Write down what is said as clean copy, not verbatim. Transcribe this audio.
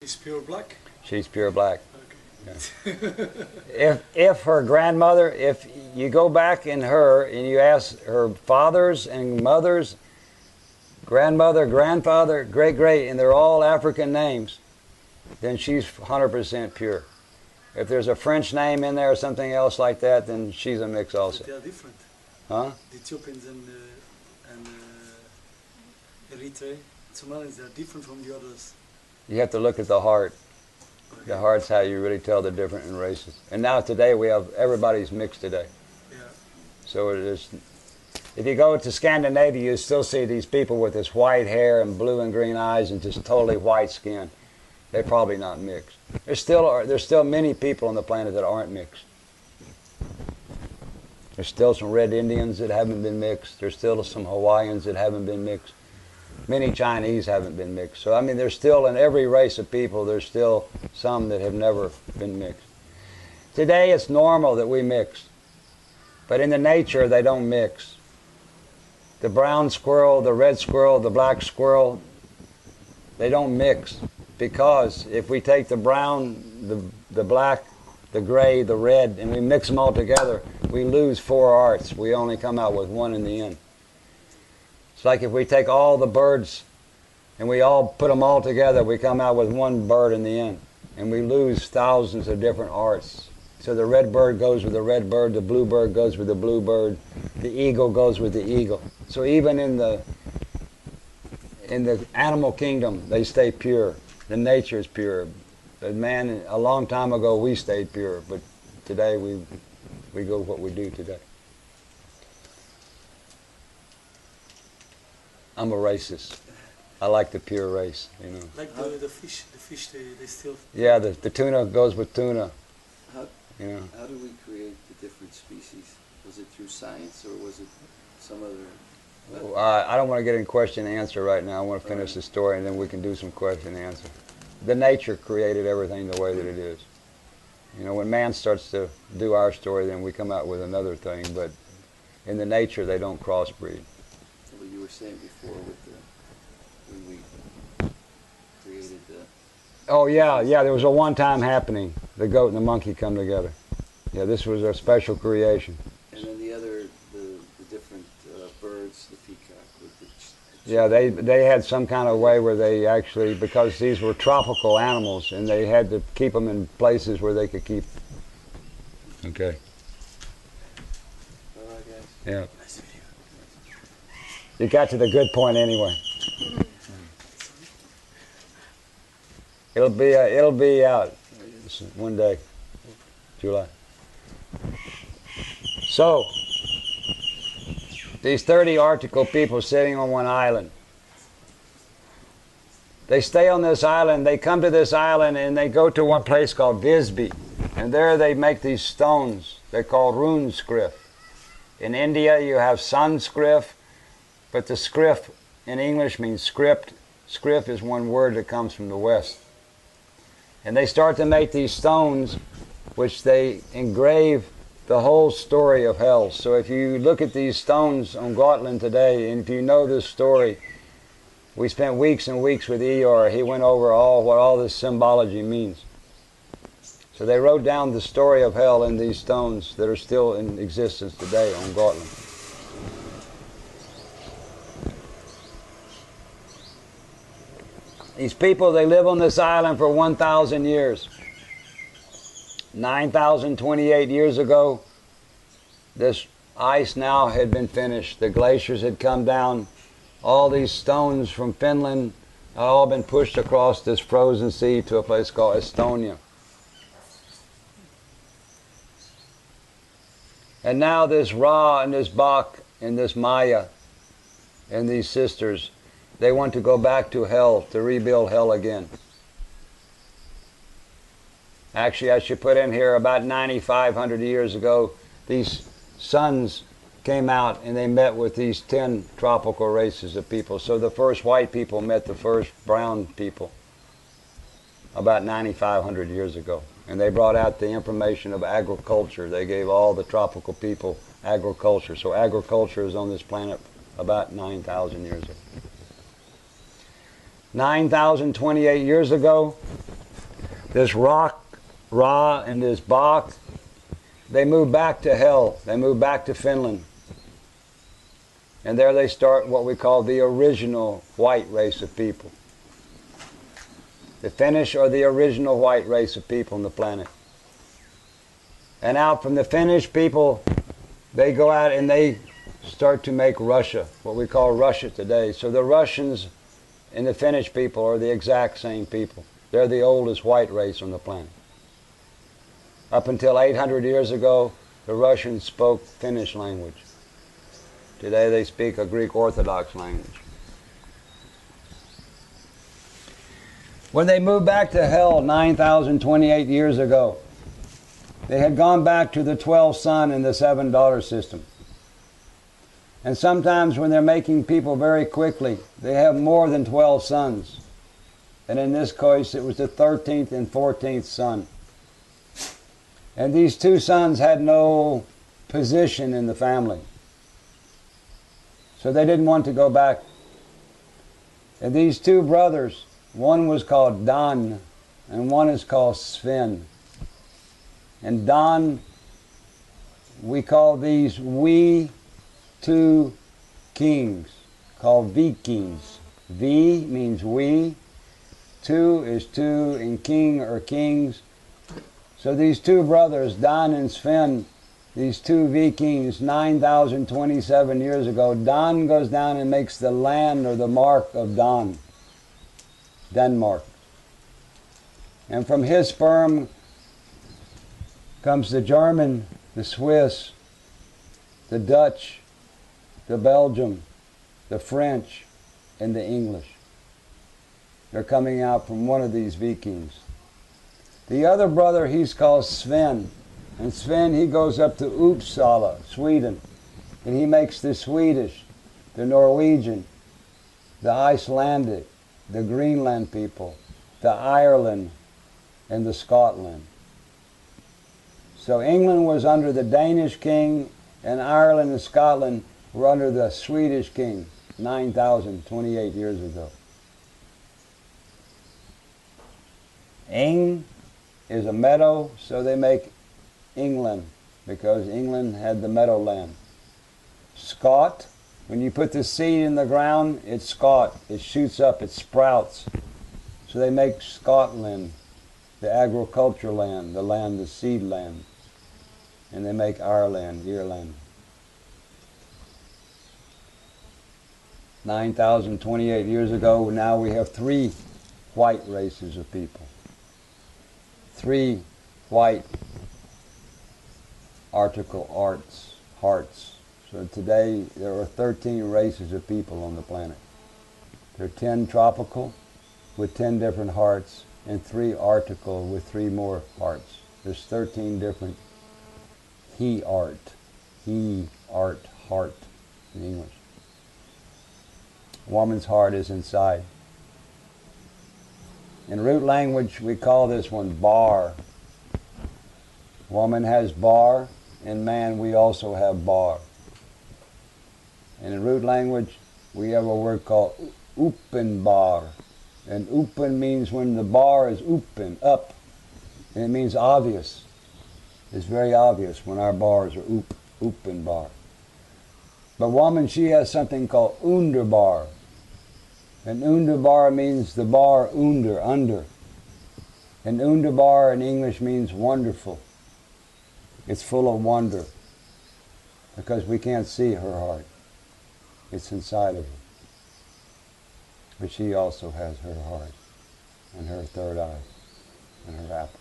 It's pure black? She's pure black. Okay. Yeah. If her grandmother, if you go back in her and you ask her fathers and mothers, grandmother, grandfather, great great, and they're all African names, then she's 100% pure. If there's a French name in there or something else like that, then she's a mix also. But they are different. Huh? The Ethiopians and Eritrea, Somalis, they are different from the others. You have to look at the heart. Okay. The heart's how you really tell the difference in races. And now today we have, everybody's mixed today. Yeah. So it is, if you go to Scandinavia, you still see these people with this white hair and blue and green eyes and just totally white skin. They're probably not mixed. There's still many people on the planet that aren't mixed. There's still some red Indians that haven't been mixed. There's still some Hawaiians that haven't been mixed. Many Chinese haven't been mixed. So I mean, there's still, in every race of people, there's still some that have never been mixed. Today it's normal that we mix. But in the nature, they don't mix. The brown squirrel, the red squirrel, the black squirrel, they don't mix. Because if we take the brown, the black, the gray, the red, and we mix them all together, we lose 4 arts. We only come out with 1 in the end. It's like if we take all the birds and we all put them all together, we come out with 1 bird in the end. And we lose thousands of different arts. So the red bird goes with the red bird, the blue bird goes with the blue bird, the eagle goes with the eagle. So even in the animal kingdom, they stay pure. The nature is pure. But man, a long time ago, we stayed pure. But today, we go what we do today. I'm a racist. I like the pure race, you know. Like the fish they still... Yeah, the tuna goes with tuna. How, you know. How do we create the different species? Was it through science or was it some other... I don't want to get in question and answer right now. I want to finish the story and then we can do some question and answer. The nature created everything the way that it is. You know, when man starts to do our story, then we come out with another thing. But in the nature, they don't crossbreed. Well, you were saying before with when we created the... Oh yeah, there was a one-time happening. The goat and the monkey come together. Yeah, this was a special creation. And then the different birds, the peacock with the... Yeah, they had some kind of way where they actually, because these were tropical animals, and they had to keep them in places where they could keep. Okay. All right, guys. Yeah. Nice video. You got to the good point anyway. It'll be out one day, July. So. These 30 Arctical people sitting on one island. They stay on this island, they come to this island and they go to one place called Visby. And there they make these stones. They're called rune script. In India you have Sanskrit, but the script in English means script. Script is one word that comes from the West. And they start to make these stones which they engrave the whole story of hell. So if you look at these stones on Gotland today, and if you know this story, we spent weeks and weeks with Eeyore. He went over what all this symbology means. So they wrote down the story of hell in these stones that are still in existence today on Gotland. These people, they live on this island for 1,000 years. 9,028 years ago, this ice now had been finished. The glaciers had come down. All these stones from Finland had all been pushed across this frozen sea to a place called Estonia. And now this Ra and this Bak and this Maya and these sisters, they want to go back to hell, to rebuild hell again. Actually, I should put in here about 9,500 years ago, these sons came out and they met with these 10 tropical races of people. So the first white people met the first brown people about 9,500 years ago. And they brought out the information of agriculture. They gave all the tropical people agriculture. So agriculture is on this planet about 9,000 years ago. 9,028 years ago, this rock, Ra, and this Bach, they move back to hell. They move back to Finland. And there they start what we call the original white race of people. The Finnish are the original white race of people on the planet. And out from the Finnish people, they go out and they start to make Russia, what we call Russia today. So the Russians and the Finnish people are the exact same people. They're the oldest white race on the planet. Up until 800 years ago, the Russians spoke Finnish language. Today they speak a Greek Orthodox language. When they moved back to hell 9,028 years ago, they had gone back to the 12 son and the 7 daughter system. And sometimes when they're making people very quickly, they have more than 12 sons. And in this case, it was the 13th and 14th son. And these 2 sons had no position in the family. So they didn't want to go back. And these 2 brothers, one was called Dan, and one is called Sven. And Dan, we call these we 2 kings, called Vikings. V means we, 2 is 2, and king or kings. So these 2 brothers, Dan and Sven, these 2 Vikings, 9,027 years ago, Dan goes down and makes the land or the mark of Dan, Denmark. And from his sperm comes the German, the Swiss, the Dutch, the Belgium, the French, and the English. They're coming out from one of these Vikings. The other brother, he's called Sven. And Sven, he goes up to Uppsala, Sweden, and he makes the Swedish, the Norwegian, the Icelandic, the Greenland people, the Ireland, and the Scotland. So England was under the Danish king, and Ireland and Scotland were under the Swedish king 9,028 years ago. Eng is a meadow, so they make England, because England had the meadowland. Scot, when you put the seed in the ground, it's Scot. It shoots up, it sprouts. So they make Scotland, the agriculture land, the seed land. And they make Ireland, Ireland. 9,028 years ago, now we have 3 white races of people. 3 white hearts. So today there are 13 races of people on the planet. There are 10 tropical with 10 different hearts, and 3 article with 3 more hearts. There's 13 different heart in English. Woman's heart is inside. In root language, we call this one bar. Woman has bar, and man, we also have bar. And in root language, we have a word called openbar. And open means when the bar is open, up. And it means obvious. It's very obvious when our bars are openbar. But woman, she has something called underbar. And underbar means the bar under. And underbar in English means wonderful. It's full of wonder, because we can't see her heart. It's inside of her. But she also has her heart, and her third eye, and her apple.